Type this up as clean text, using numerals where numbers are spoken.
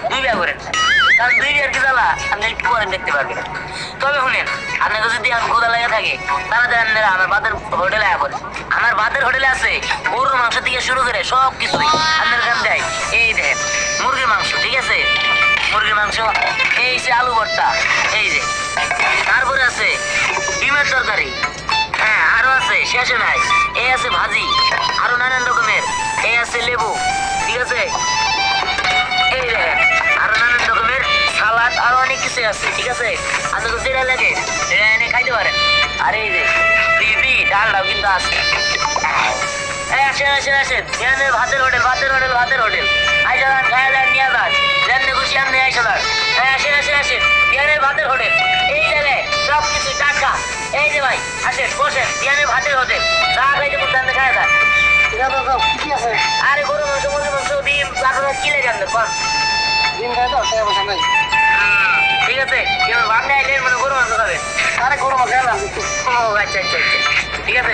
দুই বিয়া করেন না। কারণ দুই বিয়ার কি জ্বালা আপনি একটু পরে দেখতে পারবেন। তবে শুনেন, আপনাকে যদি এখন ক্ষুধা লেগে থাকে তাড়াতাড়ি আপনারা আমার ভাতের হোটেলে আয়া পড়েন। আমার ভাতের হোটেলে আছে গরুর মাংস থেকে শুরু করে সব কিছুই আপনার এখান দেয়। এই দেখেন মুরগির মাংস, ঠিক আছে, মুরগির মাংস, এই যে আলু ভর্তা, এই যে তারপরে আছে ডিমের তরকারি, হ্যাঁ আরো আছে শেষে নাই, এই আছে ভাজি, আরো নানান রকমের, এই আছে লেবু, ঠিক আছে, এই দেখেন আরো নানান রকমের সালাদ, আরো অনেক কিছু আছে, ঠিক আছে। আপনাকে যেটা লাগে সেটা এনে খাইতে পারেন। আর এই যে ফ্রি ডালটাও কিন্তু আছে। এই আসেন আসেন আসেন, এখানে ভাতের হোটেল, ভাতের হোটেল, ভাতের হোটেল, আইসা যান, খায়া যান, নিয়ে যান, যেমনি খুশি আপনি আইসা যান। হ্যাঁ আসেন আসেন আসেন, এখানে ভাতের হোটেল, এই জায়গায় সব কিছু টাটকা। এই যে ভাই আসেন বসেন, এখানে ভাতের হোটেল, চা খাইতে বলতে আপনি খায়া যান। কি আছে? আরে গরু মাংস, মুরগি মাংস, ডিম, আপনার কি লেগে আপনার কন? দিন খাই তো টাকা পয়সা নাই। ঠিক আছে, এবার ভাবনা আইলেন মানে গরু মাংস খাবেন। আরে গরু মাছ না ও আচ্ছা আচ্ছা আচ্ছা, ঠিক আছে।